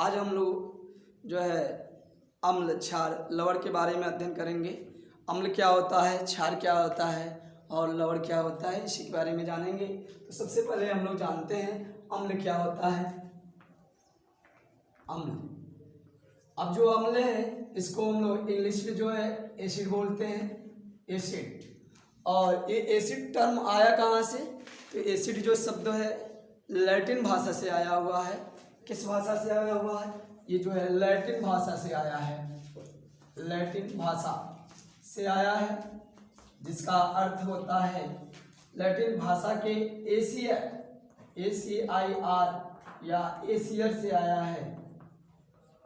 आज हम लोग जो है अम्ल, क्षार, लवण के बारे में अध्ययन करेंगे। अम्ल क्या होता है, क्षार क्या होता है और लवण क्या होता है, इसी के बारे में जानेंगे। तो सबसे पहले हम लोग जानते हैं अम्ल क्या होता है। अम्ल, अब जो अम्ल है इसको हम लोग इंग्लिश में जो है एसिड बोलते हैं, एसिड। और ये एसिड टर्म आया कहाँ से? तो एसिड जो शब्द है लैटिन भाषा से आया हुआ है। किस भाषा से आया हुआ है? ये जो है लैटिन भाषा से आया है, लैटिन भाषा से आया है, जिसका अर्थ होता है लैटिन भाषा के एशियर, ACIR या एशियर से आया है,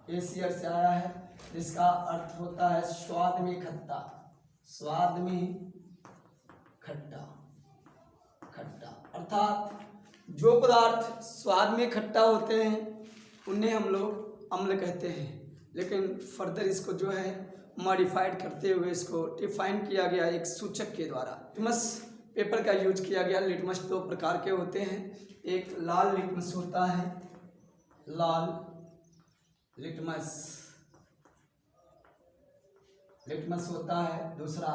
एशियर से आया है, जिसका अर्थ होता है स्वाद में खट्टा, स्वाद में खट्टा, खट्टा। अर्थात जो पदार्थ स्वाद में खट्टा होते हैं उन्हें हम लोग अम्ल कहते हैं। लेकिन फर्दर इसको जो है मॉडिफाइड करते हुए इसको डिफाइन किया गया एक सूचक के द्वारा। लिटमस पेपर का यूज किया गया। लिटमस दो प्रकार के होते हैं, एक लाल लिटमस होता है, लाल लिटमस, लिटमस होता है, दूसरा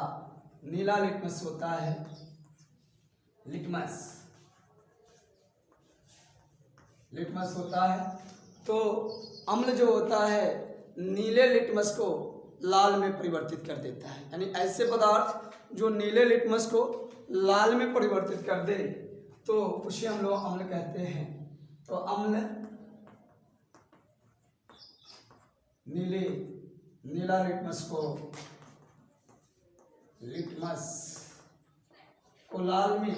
नीला लिटमस होता है, लिटमस, लिटमस होता है। तो अम्ल जो होता है नीले लिटमस को लाल में परिवर्तित कर देता है, यानी ऐसे पदार्थ जो नीले लिटमस को लाल में परिवर्तित कर दे तो उसे हम लोग अम्ल कहते हैं। तो अम्ल नीला लिटमस को, लिटमस को लाल में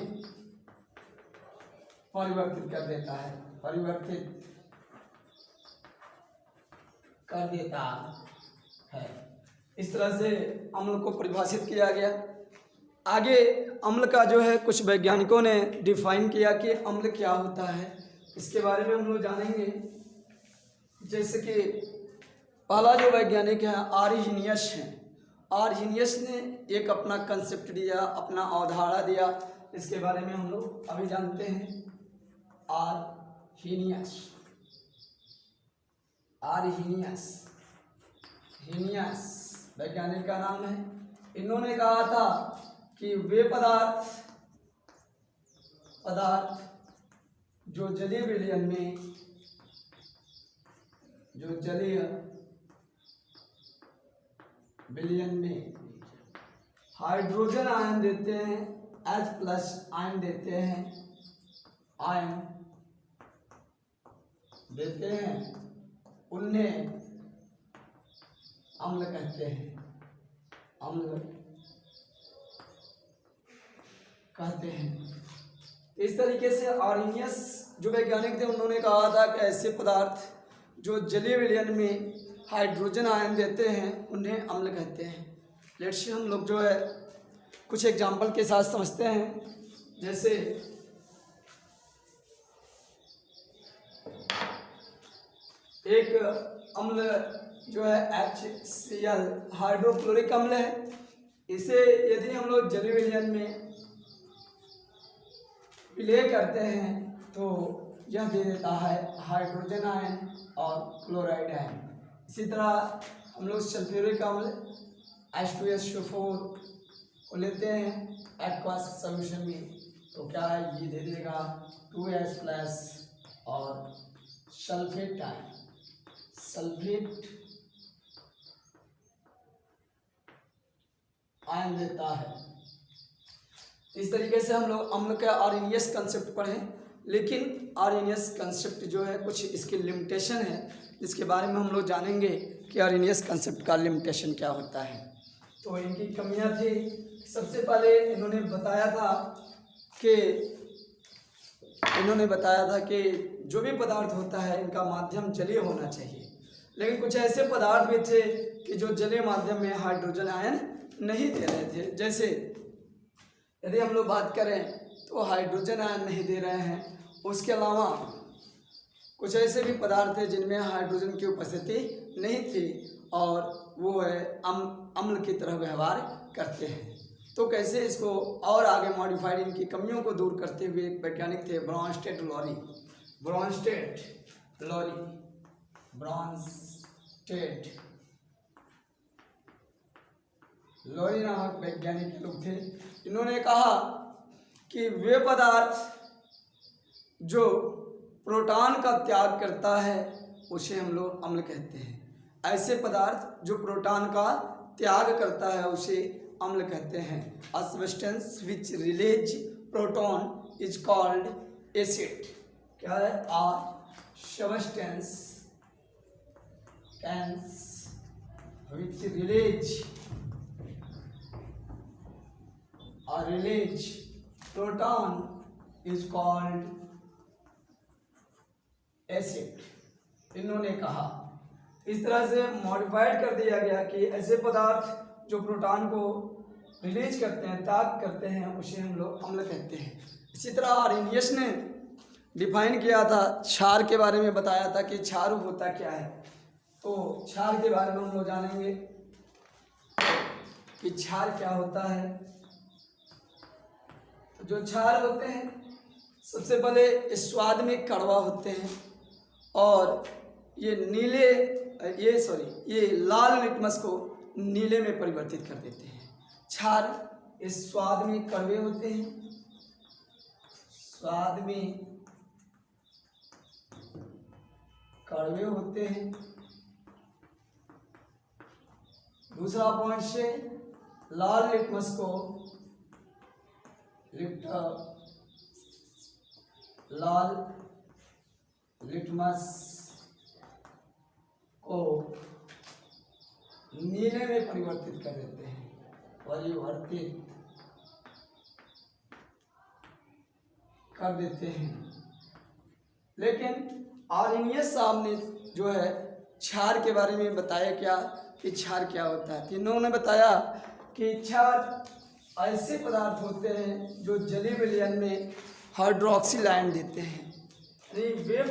परिवर्तित कर देता है, परिवर्तित कर देता है। इस तरह से अम्ल को परिभाषित किया गया। आगे अम्ल का जो है कुछ वैज्ञानिकों ने डिफाइन किया कि अम्ल क्या होता है, इसके बारे में हम लोग जानेंगे। जैसे कि पहला जो वैज्ञानिक है आर्हीनियस है, आर्हीनियस ने एक अपना कंसेप्ट दिया, अपना अवधारणा दिया, इसके बारे में हम लोग अभी जानते हैं। आर्हीनियस, आर्हीनियस, हीनियस वैज्ञानिक का नाम है। इन्होंने कहा था कि वे पदार्थ जो जलीय विलयन में, जो जलीय विलयन में हाइड्रोजन आयन देते हैं, H+ आयन देते हैं, आयन देते हैं, उन्हें अम्ल कहते हैं, अम्ल कहते हैं। इस तरीके से आर्हीनियस जो वैज्ञानिक थे उन्होंने कहा था कि ऐसे पदार्थ जो जलीय विलयन में हाइड्रोजन आयन देते हैं उन्हें अम्ल कहते हैं। लेट्स हम लोग जो है कुछ एग्जाम्पल के साथ समझते हैं। जैसे एक अम्ल जो है HCl हाइड्रोक्लोरिक अम्ल है, इसे यदि हम लोग जलीय विलयन में विलय करते हैं तो यह दे देता है हाइड्रोजन आयन और क्लोराइड आयन। इसी तरह हम लोग सल्फ्यूरिक अम्ल H2SO4 को लेते हैं एक्वस सॉल्यूशन में, तो क्या है ये दे देगा 2H+ और सल्फेट आयन, सल्फेट आयन देता है। इस तरीके से हम लोग अम्ल का आर्हीनियस कंसेप्ट पढ़ें। लेकिन आर्हीनियस कंसेप्ट जो है कुछ इसकी लिमिटेशन है, जिसके बारे में हम लोग जानेंगे कि आर्हीनियस कंसेप्ट का लिमिटेशन क्या होता है। तो इनकी कमियां थी। सबसे पहले इन्होंने बताया था कि जो भी पदार्थ होता है इनका माध्यम जलीय होना चाहिए। लेकिन कुछ ऐसे पदार्थ भी थे कि जो जलीय माध्यम में हाइड्रोजन आयन नहीं दे रहे थे। जैसे यदि हम लोग बात करें तो हाइड्रोजन आयन नहीं दे रहे हैं। उसके अलावा कुछ ऐसे भी पदार्थ थे जिनमें हाइड्रोजन की उपस्थिति नहीं थी और वो है अम्ल की तरह व्यवहार करते हैं। तो कैसे इसको और आगे मॉडिफाइड इनकी कमियों को दूर करते हुए एक वैज्ञानिक थे ब्रॉन्स्टेड लॉरी, ब्रॉन्स्टेड लोरी नामक वैज्ञानिक लोग थे। इन्होंने कहा कि वे पदार्थ जो प्रोटॉन का त्याग करता है उसे हम लोग अम्ल कहते हैं। ऐसे पदार्थ जो प्रोटॉन का त्याग करता है उसे अम्ल कहते हैं। अ substance which release proton is called acid. क्या है? अ substance which release proton is called acid. इन्होंने कहा इस तरह से मॉडिफाइड कर दिया गया कि ऐसे पदार्थ जो प्रोटॉन को रिलीज करते हैं, त्याग करते हैं, उसे हम लोग अम्ल कहते हैं। इसी तरह आर्हेनियस ने डिफाइन किया था, क्षार के बारे में बताया था कि क्षार होता क्या है। तो क्षार के बारे में हम लोग जानेंगे कि क्षार क्या होता है। जो क्षार होते हैं सबसे पहले स्वाद में कड़वा होते हैं और ये लाल लिटमस को नीले में परिवर्तित कर देते हैं। क्षार इस स्वाद में कड़वे होते हैं, स्वाद में कड़वे होते हैं। दूसरा पॉइंट से लाल लिटमस को लाल लिटमस को नीले में परिवर्तित कर देते हैं, परिवर्तित कर देते हैं। लेकिन आर्हेनियस साहब ने जो है क्षार के बारे में बताया क्या कि क्षार क्या होता है। इन्होंने बताया कि क्षार ऐसे पदार्थ होते हैं जो जलीय विलयन में हाइड्रोक्सिल आयन देते हैं। यानी वे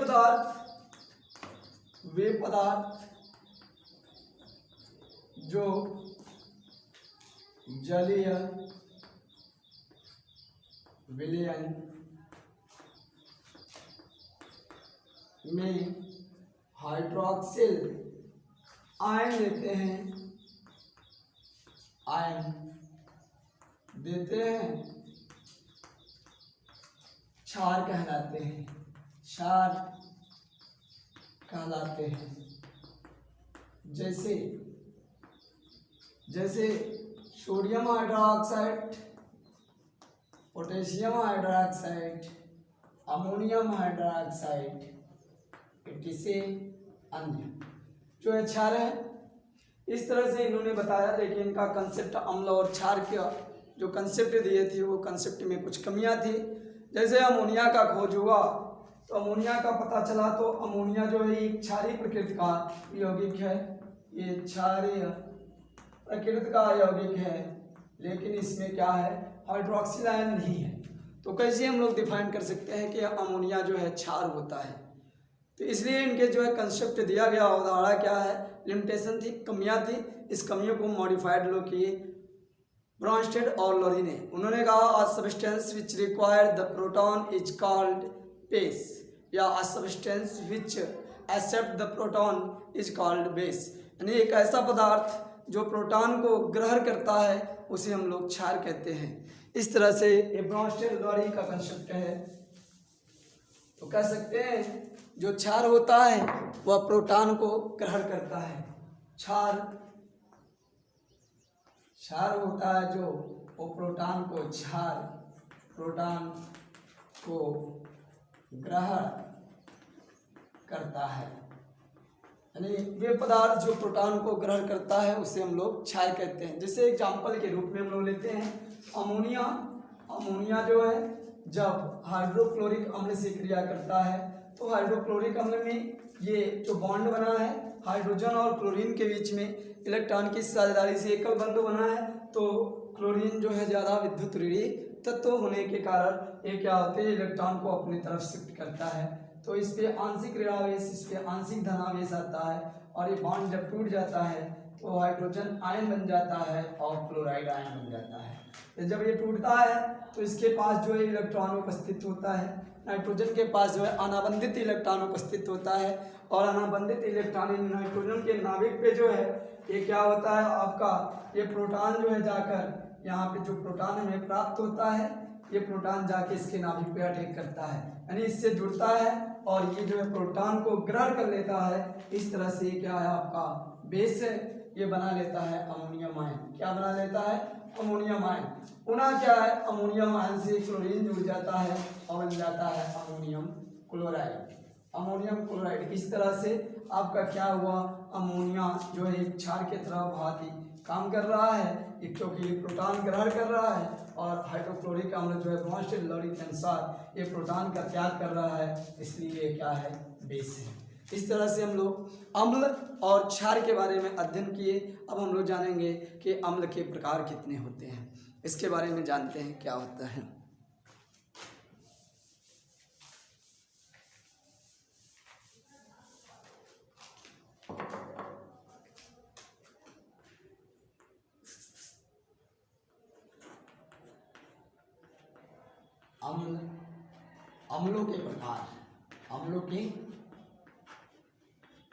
पदार्थ जो जलीय विलयन में हाइड्रोक्सिल आयन देते हैं, क्षार कहलाते हैं, क्षार कहलाते हैं। जैसे sodium hydroxide, potassium hydroxide, ammonium hydroxide, इसे अन्य जो है क्षार है। इस तरह से इन्होंने बताया। लेकिन इनका कंसेप्ट अम्ल और क्षार के जो कंसेप्ट दिए थे वो कंसेप्ट में कुछ कमियां थी। जैसे अमोनिया का खोज हुआ तो अमोनिया का पता चला तो अमोनिया जो है एक क्षारीय प्रकृति का यौगिक है, ये क्षारीय प्रकृति का यौगिक है, लेकिन इसमें क्या है, हाइड्रोक्सिल आयन नहीं है। तो कैसे हम लोग डिफाइन कर सकते हैं कि अमोनिया जो है क्षार होता है। तो इसलिए इनके जो है कंसेप्ट दिया गया उदाहरण क्या है, लिमिटेशन थी, कमियां थी। इस कमियों को मॉडिफाइड लोग किए ब्रॉन्स्टेड और लोरी ने। उन्होंने कहा a substance which require the proton is called base, या a substance which accept the proton is called base. यानी एक ऐसा पदार्थ जो प्रोटॉन को ग्रहण करता है उसे हम लोग क्षार कहते हैं। इस तरह से ये ब्रॉन्स्टेड लोरी का कंसेप्ट है। तो कह सकते हैं जो क्षार होता है वह प्रोटॉन को ग्रहण करता है। क्षार होता है जो वो प्रोटॉन को ग्रहण करता है। यानी वे पदार्थ जो प्रोटॉन को ग्रहण करता है उसे हम लोग क्षार कहते हैं। जैसे एग्जाम्पल के रूप में हम लोग लेते हैं अमोनिया जो है जब हाइड्रोक्लोरिक अम्ल से क्रिया करता है तो हाइड्रोक्लोरिक अम्ल में ये जो बॉन्ड बना है हाइड्रोजन और क्लोरीन के बीच में इलेक्ट्रॉन की साझेदारी से एकल बंध बना है। तो क्लोरीन जो है ज़्यादा विद्युत ऋणात्मक तत्व होने के कारण ये क्या होते हैं, इलेक्ट्रॉन को अपनी तरफ शिफ्ट करता है। तो इस पे आंशिक ऋणावेश, इस पे आंशिक धनावेश आता है और ये बॉन्ड जब टूट जाता है तो हाइड्रोजन आयन बन जाता है और क्लोराइड आयन बन जाता है। तो जब ये टूटता है तो इसके पास जो है इलेक्ट्रॉन उपस्थित होता है नाइट्रोजन के पास जो है अनाबंधित इलेक्ट्रॉन उपस्थित होता है और अनाबंधित इलेक्ट्रॉन नाइट्रोजन के नाभिक पे जो है ये क्या होता है आपका, ये प्रोटॉन जो है जाकर यहाँ पे जो प्रोटॉन हमें प्राप्त होता है, ये प्रोटॉन जाके इसके नाभिक पे अटैक करता है, यानी इससे जुड़ता है और ये जो है प्रोटॉन को ग्रहण कर लेता है। इस तरह से क्या है आपका बेस है, ये बना लेता है अमोनियम आयन। क्या बना लेता है? Ammonium ion. पुनः क्या है, अमोनियम आयन से क्लोरीन जुड़ जाता है और बन जाता है अमोनियम क्लोराइड। अमोनियम क्लोराइड इस तरह से आपका क्या हुआ, अमोनिया जो है एक क्षार की तरह बहुत ही काम कर रहा है, क्योंकि ये प्रोटॉन ग्रहण कर रहा है और हाइड्रोक्लोरिक अम्ल जो है बॉन्डेड लॉरी के अनुसार ये प्रोटॉन का त्याग कर रहा है, इसलिए ये क्या है, बेस है। इस तरह से हम लोग अम्ल और क्षार के बारे में अध्ययन किए। अब हम लोग जानेंगे कि अम्ल के प्रकार कितने होते हैं, इसके बारे में जानते हैं क्या होता है। अम्लों के प्रकार, अम्लों के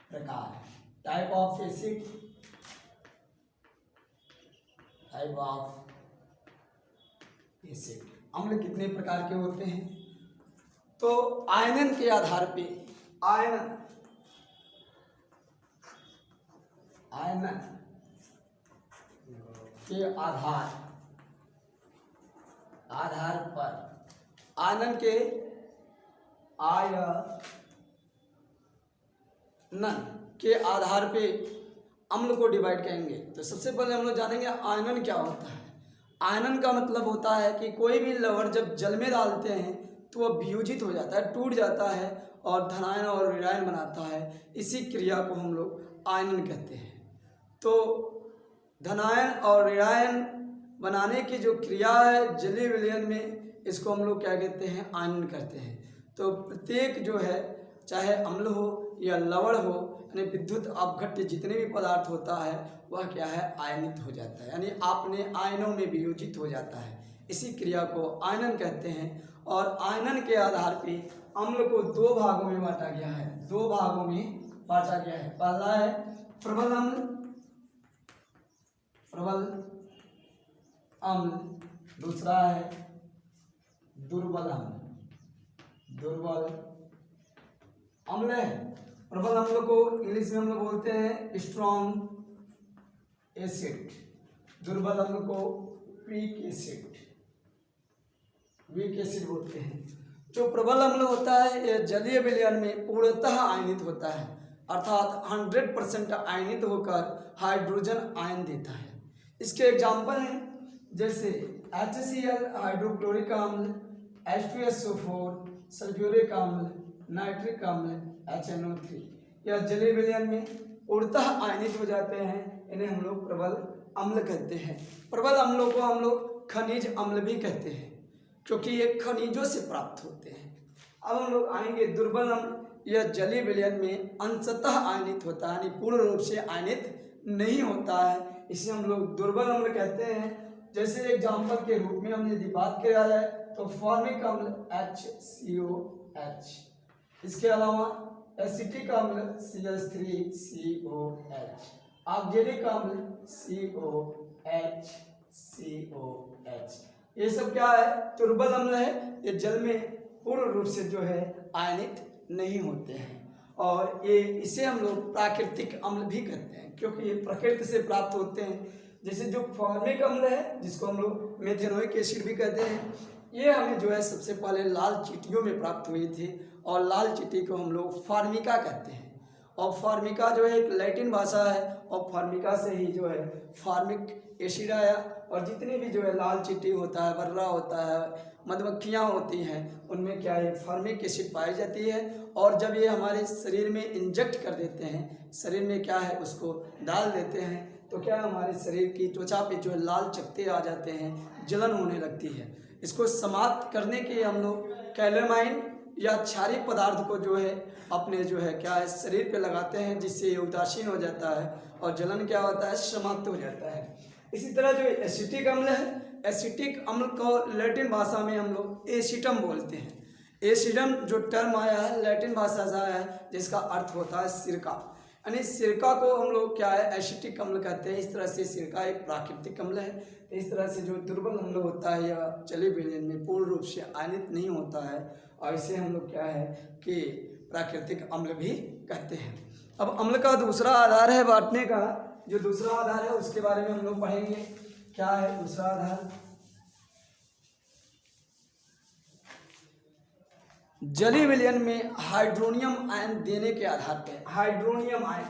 प्रकार, type of acid, type of acid. अम्ल कितने प्रकार के होते हैं? तो आयनन के आधार पे, आयनन के आधार पर, आयनन के आधार पे अम्ल को डिवाइड करेंगे। तो सबसे पहले हम लोग जानेंगे आयनन क्या होता है। आयनन का मतलब होता है कि कोई भी लवण जब जल में डालते हैं तो वह वियोजित हो जाता है, टूट जाता है और धनायन और ऋणायन बनाता है। इसी क्रिया को हम लोग आयनन कहते हैं। तो धनायन और ऋणायन बनाने की जो क्रिया है जलीय विलयन में, इसको हम लोग क्या कहते हैं, आयनन कहते हैं। तो प्रत्येक जो है, चाहे अम्ल हो या लवण हो, यानी विद्युत अपघट्य जितने भी पदार्थ होता है वह क्या है, आयनित हो जाता है, यानी अपने आयनों में वियोजित हो जाता है। इसी क्रिया को आयनन कहते हैं। और आयनन के आधार पे अम्ल को दो भागों में बांटा गया है, दो भागों में बांटा गया है। पहला है प्रबल अम्ल, प्रबल अम्ल, दूसरा है दुर्बल अम्ल, दुर्बल अम्ल है। प्रबल अम्ल को इंग्लिश में हम लोग बोलते हैं स्ट्रॉन्ग एसिड, दुर्बल अम्ल को वीक एसिड, वीक एसिड बोलते हैं। जो प्रबल अम्ल होता है यह जलीय विलयन में पूर्णतः आयनित होता है, अर्थात 100% आयनित होकर हाइड्रोजन आयन देता है। इसके एग्जाम्पल हैं जैसे HCl हाइड्रोक्लोरिक अम्ल, H2SO4 सल्फ्यूरिक अम्ल, नाइट्रिक अम्ल, HNO3। यह जलीय विलयन में पूर्णतः आयनित हो जाते हैं, इन्हें हम लोग प्रबल अम्ल कहते हैं। प्रबल अम्लों को हम लोग खनिज अम्ल भी कहते हैं, क्योंकि ये खनिजों से प्राप्त होते हैं। अब हम लोग आएंगे दुर्बल अम्ल। यह जलीय विलयन में अंशतः आयनित होता है, यानी पूर्ण रूप से आयनित नहीं होता है, इसे हम लोग दुर्बल अम्ल कहते हैं। जैसे एग्जाम्पल के रूप में हम यदि बात किया जाए तो फॉर्मिक अम्ल HCOH, इसके अलावा एसिटिक अम्ल CH3COH, ऑक्जेलिक अम्ल COH। ये सब क्या है, दुर्बल अम्ल है। ये जल में पूर्ण रूप से जो है आयनित नहीं होते हैं और ये इसे हम लोग प्राकृतिक अम्ल भी कहते हैं, क्योंकि ये प्रकृति से प्राप्त होते हैं। जैसे जो फॉर्मिक अम्ल है, जिसको हम लोग मेथेनोइक एसिड भी कहते हैं, ये हमें जो है सबसे पहले लाल चींटियों में प्राप्त हुई थी और लाल चींटी को हम लोग फार्मिका कहते हैं। और फार्मिका जो है एक लैटिन भाषा है और फार्मिका से ही जो है फार्मिक एसिड आया। और जितने भी जो है लाल चींटी होता है, बर्रा होता है, मधुमक्खियाँ होती हैं, उनमें क्या है, फार्मिक एसिड पाई जाती है। और जब ये हमारे शरीर में इंजेक्ट कर देते हैं, शरीर में क्या है उसको डाल देते हैं, तो क्या हमारे शरीर की त्वचा पे जो है लाल चकत्ते आ जाते हैं, जलन होने लगती है। इसको समाप्त करने के हम लोग कैलेमाइन या क्षारीय पदार्थ को जो है अपने जो है क्या है शरीर पे लगाते हैं, जिससे ये उदासीन हो जाता है और जलन क्या होता है, समाप्त हो जाता है। इसी तरह जो एसिटिक अम्ल है, एसिटिक अम्ल को लैटिन भाषा में हम लोग एसिटम बोलते हैं। एसिडम जो टर्म आया है लैटिन भाषा से आया है, जिसका अर्थ होता है सिरका। यानी सिरका को हम लोग क्या है एसिटिक अम्ल कहते हैं। इस तरह से सिरका एक प्राकृतिक अम्ल है। इस तरह से जो दुर्बल अम्ल होता है या जलीय विलयन में पूर्ण रूप से आयनित नहीं होता है, और इसे हम लोग क्या है कि प्राकृतिक अम्ल भी कहते हैं। अब अम्ल का दूसरा आधार है बांटने का। जो दूसरा आधार है उसके बारे में हम लोग पढ़ेंगे। क्या है दूसरा आधार? जलीय विलयन में हाइड्रोनियम आयन देने के आधार पर, hydronium ion,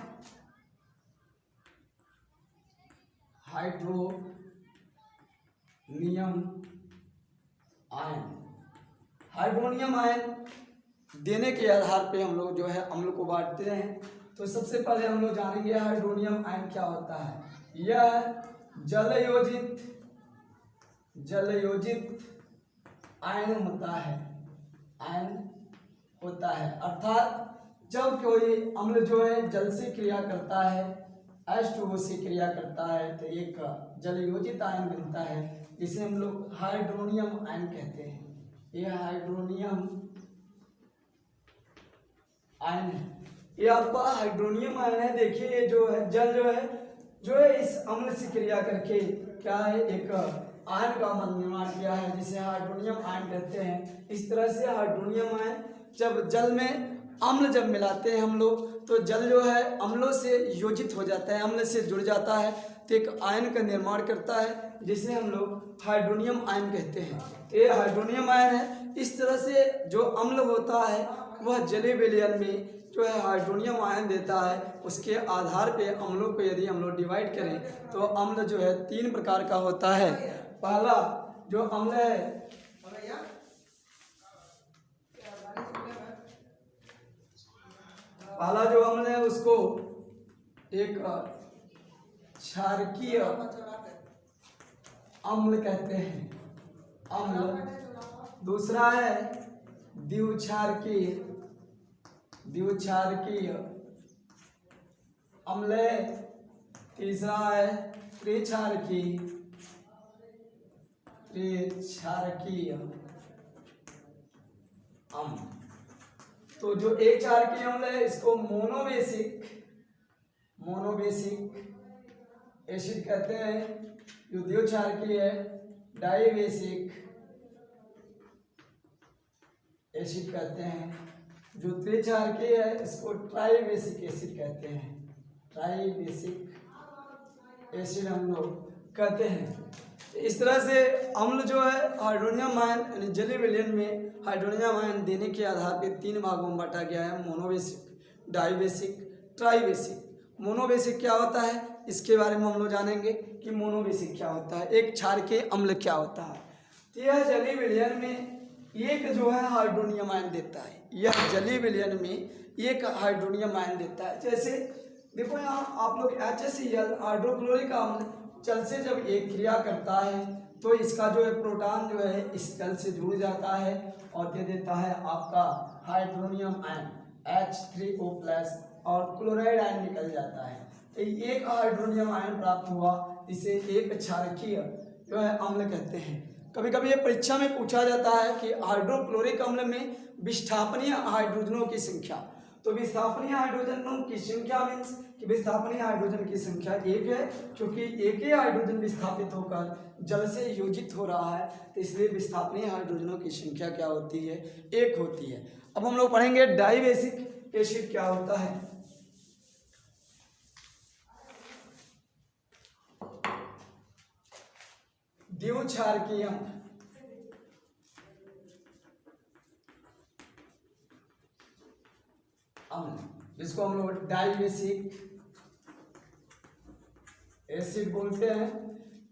hydronium ion, hydronium ion देने के आधार पे हम लोग जो है अम्ल को बांटते हैं। तो सबसे पहले हम लोग जानेंगे हाइड्रोनियम आयन क्या होता है। यह जलयोजित आयन होता है, आयन होता है। अर्थात जब कोई अम्ल जो है जल से क्रिया करता है, H2O से क्रिया करता है, तो एक जलयोजित आयन बनता है, जिसे हम लोग हाइड्रोनियम आयन कहते हैं। यह हाइड्रोनियम आयन है, ये आपका हाइड्रोनियम आयन है। देखिए ये जो है जल जो है इस अम्ल से क्रिया करके क्या है एक आयन का निर्माण किया है, जिसे हाइड्रोनियम आयन कहते हैं। इस तरह से हाइड्रोनियम आयन जब जल में अम्ल जब मिलाते हैं हम लोग, तो जल जो है अम्लों से योजित हो जाता है, अम्ल से जुड़ जाता है, तो एक आयन का निर्माण करता है, जिसे हम लोग हाइड्रोनियम आयन कहते हैं। ये हाइड्रोनियम आयन है। इस तरह से जो अम्ल होता है वह जलीय विलयन में जो है हाइड्रोनियम आयन देता है। उसके आधार पे अम्लों को यदि हम लोग डिवाइड करें तो अम्ल जो है 3 प्रकार का होता है। पहला जो अम्ल है उसको एक क्षारकीय अम्ल कहते हैं, अम्ल। दूसरा है द्विक्षारकीय अम्ल। तीसरा है त्रिक्षारकीय अम्ल। तो जो एक क्षारकीय अम्ल है इसको मोनोबेसिक एसिड कहते हैं। जो द्विक्षारकीय है डाइबेसिक एसिड कहते हैं। जो त्रिक्षारकीय है इसको ट्राइबेसिक एसिड कहते हैं, ट्राइबेसिक एसिड हम लोग कहते हैं। इस तरह से अम्ल जो है हाइड्रोनियम आयन यानी जलीय विलयन में हाइड्रोनियम आयन देने के आधार पर 3 भागों में बांटा गया है, मोनोबेसिक, डाइबेसिक, ट्राइबेसिक। मोनोबेसिक क्या होता है इसके बारे में हम लोग जानेंगे कि मोनोबेसिक क्या होता है, एक क्षारकीय अम्ल क्या होता है। तो यह जलीय विलयन में एक जो है हाइड्रोनियम आयन देता है, यह जलीय विलयन में एक हाइड्रोनियम आयन देता है। जैसे देखो यहाँ आप लोग HCl हाइड्रोक्लोरिक अम्ल जल से जब एक क्रिया करता है तो इसका जो है प्रोटॉन जो है इस जल से जुड़ जाता है और दे देता है आपका हाइड्रोनियम आयन H3O+ और क्लोराइड आयन निकल जाता है। तो एक हाइड्रोनियम आयन प्राप्त हुआ, इसे एक क्षारकीय जो है अम्ल कहते हैं। कभी कभी ये परीक्षा में पूछा जाता है कि हाइड्रोक्लोरिक अम्ल में विस्थापनीय हाइड्रोजनों की संख्या। तो विस्थापनीय हाइड्रोजनों की संख्या मीन्स कि विस्थापनीय हाइड्रोजन की संख्या 1 है, क्योंकि एक ही हाइड्रोजन विस्थापित होकर जल से योजित हो रहा है, तो इसलिए विस्थापनीय हाइड्रोजनों की संख्या क्या होती है 1 होती है। अब हम लोग पढ़ेंगे डाइबेसिक एसिड क्या होता है। द्विक्षारकीय अम्ल, जिसको हम लोग डाइबेसिक एसिड बोलते हैं।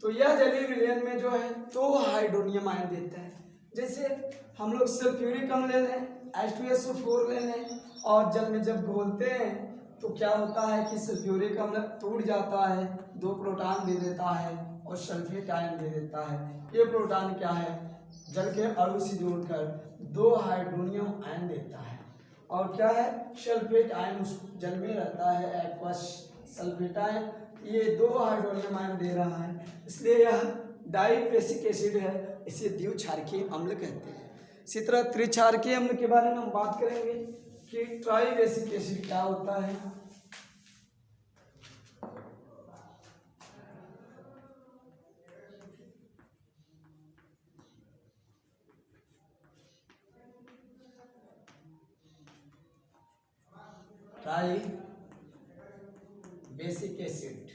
तो यह जलीय विलयन में जो है 2 हाइड्रोनियम आयन देता है। जैसे हम लोग सल्फ्यूरिक अम्ल ले लें, H2SO4 ले लें और जल में जब घोलते हैं तो क्या होता है कि सल्फ्यूरिक अम्ल टूट जाता है, 2 प्रोटॉन दे देता है और सल्फेट आयन दे देता है। ये प्रोटॉन क्या है जल के अणु से जोड़कर 2 हाइड्रोनियम आयन देता है। और क्या है सल्फेट आयन उस जल में रहता है, एक्वस सल्फेट आयन, ये 2 हाइड्रोनियम आयन दे रहा है, इसलिए यह डाइबेसिक एसिड है, इसे द्विक्षारकीय अम्ल कहते हैं। इसी तरह त्रिक्षारकीय अम्ल के बारे में हम बात करेंगे कि ट्राई बेसिक एसिड क्या होता है। ट्राई बेसिक एसिड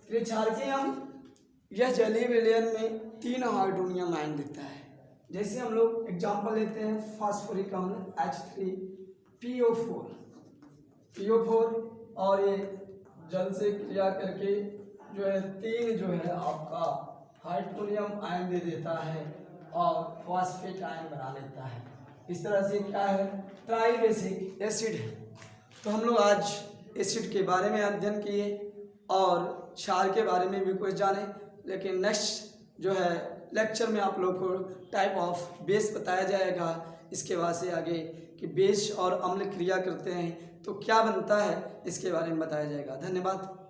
त्रिक्षारकीय अम्ल यह जलीय विलयन में 3 हाइड्रोनियम आयन देता है। जैसे हम लोग एग्जांपल लेते हैं फास्फोरिक अम्ल H3PO4 और ये जल से क्रिया करके जो है 3 जो है आपका हाइड्रोनियम आयन दे देता है और फॉस्फेट आयन बना लेता है। इस तरह से क्या है, ट्राई बेसिक एसिड है। तो हम लोग आज एसिड के बारे में अध्ययन किए और क्षार के बारे में भी कुछ जाने, लेकिन नेक्स्ट जो है लेक्चर में आप लोग को टाइप ऑफ बेस बताया जाएगा। इसके बाद से आगे कि बेस और अम्ल क्रिया करते हैं तो क्या बनता है, इसके बारे में बताया जाएगा। धन्यवाद।